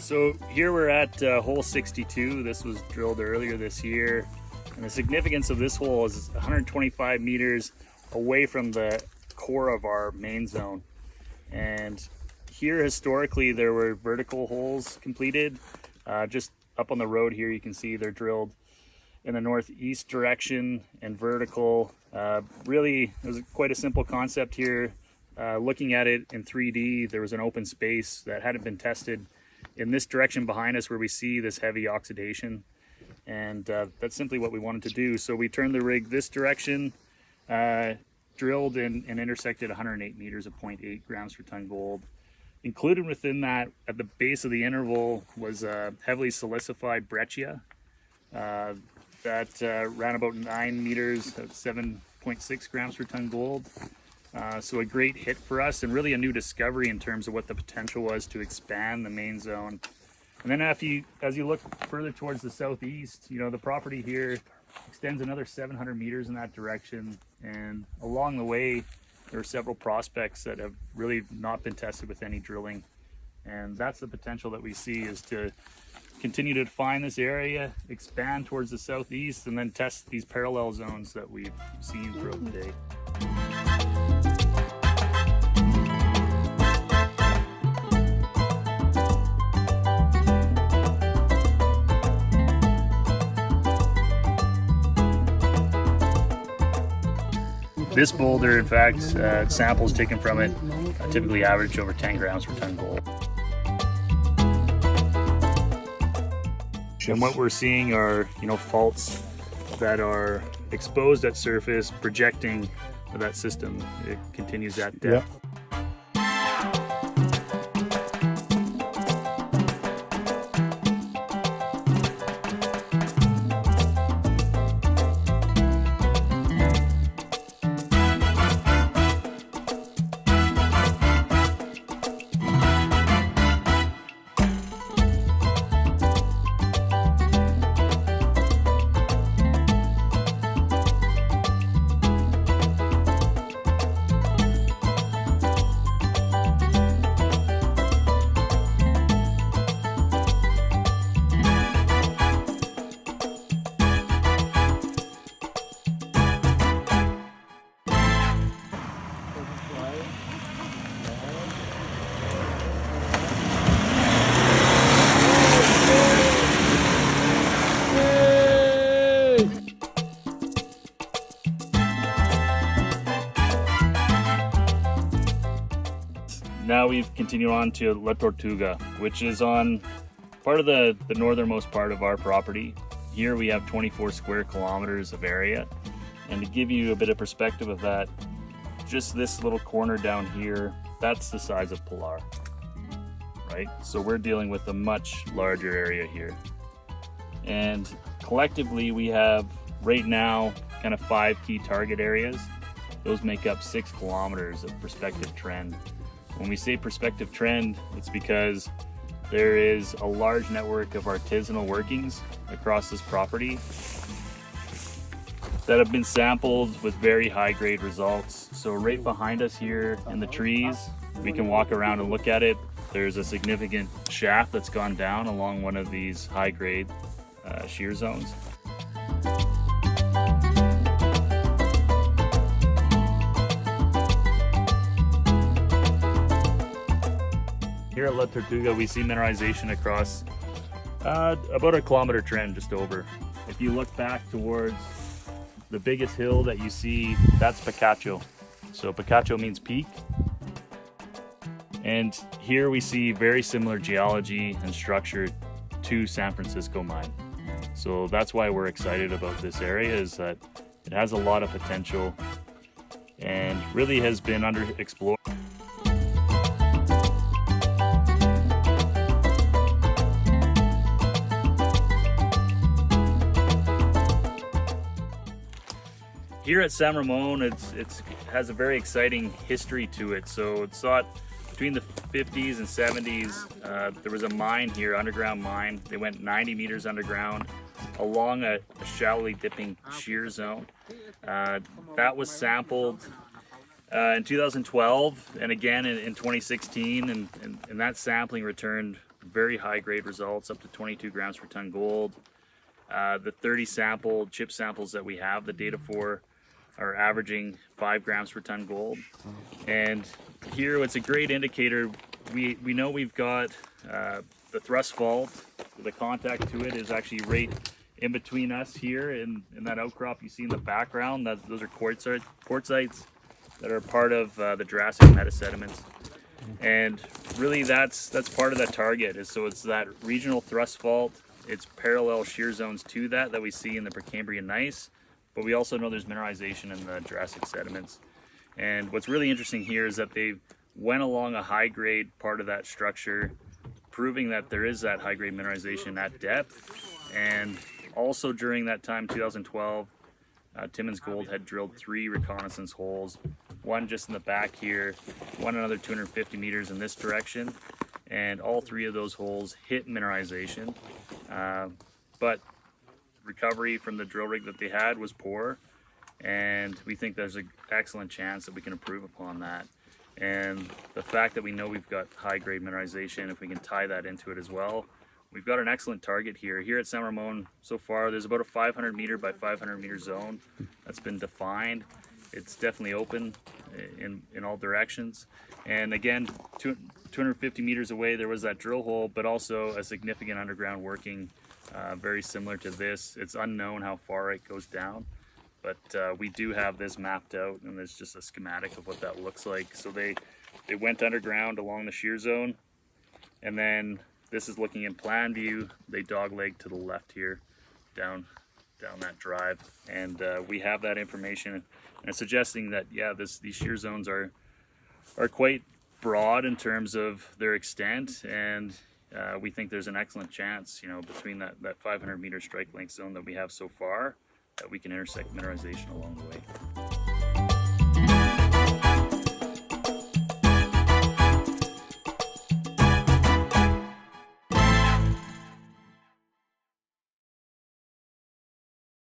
So here we're at hole 62. This was drilled earlier this year. And the significance of this hole is 125 meters away from the core of our main zone. And here historically there were vertical holes completed. Just up on the road here you can see they're drilled in the northeast direction and vertical. Really, it was quite a simple concept here. Looking at it in 3D, there was an open space that hadn't been tested in this direction behind us where we see this heavy oxidation. And that's simply what we wanted to do. So we turned the rig this direction, drilled and intersected 108 meters of 0.8 grams per ton gold. Included within that, at the base of the interval, was heavily silicified breccia that ran about 9 meters at 7.6 grams per ton gold. So a great hit for us and really a new discovery in terms of what the potential was to expand the main zone. And then as you look further towards the southeast, you know, the property here extends another 700 meters in that direction. And along the way, there are several prospects that have really not been tested with any drilling. And that's the potential that we see, is to continue to define this area, expand towards the southeast, and then test these parallel zones that we've seen throughout the day. This boulder, in fact, samples taken from it typically average over 10 grams per ton gold. And what we're seeing are, you know, faults that are exposed at surface, projecting that system. It continues at depth. Yep. Now we've continued on to La Tortuga, which is on part of the northernmost part of our property. Here we have 24 square kilometers of area. And to give you a bit of perspective of that, just this little corner down here, that's the size of Pilar, right? So we're dealing with a much larger area here. And collectively we have right now kind of 5 key target areas. Those make up 6 kilometers of prospective trend. When we say prospective trend, it's because there is a large network of artisanal workings across this property that have been sampled with very high grade results. So right behind us here in the trees, we can walk around and look at it. There's a significant shaft that's gone down along one of these high grade shear zones. Here at La Tortuga, we see mineralization across about a kilometer trend, just over. If you look back towards the biggest hill that you see, that's Picacho. So Picacho means peak. And here we see very similar geology and structure to San Francisco mine. So that's why we're excited about this area, is that it has a lot of potential and really has been underexplored. Here at San Ramon, it has a very exciting history to it. So it's thought between the 50s and 70s, there was a mine here, underground mine. They went 90 meters underground along a shallowly dipping shear zone. That was sampled in 2012 and again in 2016, and that sampling returned very high grade results, up to 22 grams per ton gold. The 30 chip samples that we have the data for are averaging 5 grams per ton gold. And here it's a great indicator. We know we've got the thrust fault. The contact to it is actually right in between us here in that outcrop you see in the background. Those are quartzites that are part of the Jurassic metasediments. And really that's part of that target. So it's that regional thrust fault. It's parallel shear zones to that we see in the Precambrian gneiss, but we also know there's mineralization in the Jurassic sediments. And what's really interesting here is that they went along a high grade part of that structure, proving that there is that high grade mineralization at depth. And also during that time, 2012, Timmins Gold had drilled 3 reconnaissance holes, one just in the back here, one another 250 meters in this direction, and all 3 of those holes hit mineralization. But recovery from the drill rig that they had was poor, and we think there's an excellent chance that we can improve upon that. And the fact that we know we've got high grade mineralization, if we can tie that into it as well, we've got an excellent target here. Here at San Ramon, so far, there's about a 500 meter by 500 meter zone that's been defined. It's definitely open in all directions. And again, 250 meters away, there was that drill hole, but also a significant underground working, very similar to this. It's unknown how far it goes down, but we do have this mapped out, and there's just a schematic of what that looks like. So they went underground along the shear zone, and then this is looking in plan view. They dogleg to the left here, down that drive, and we have that information, and it's suggesting that these shear zones are quite broad in terms of their extent, and we think there's an excellent chance, between that 500 meter strike length zone that we have so far, that we can intersect mineralization along the way.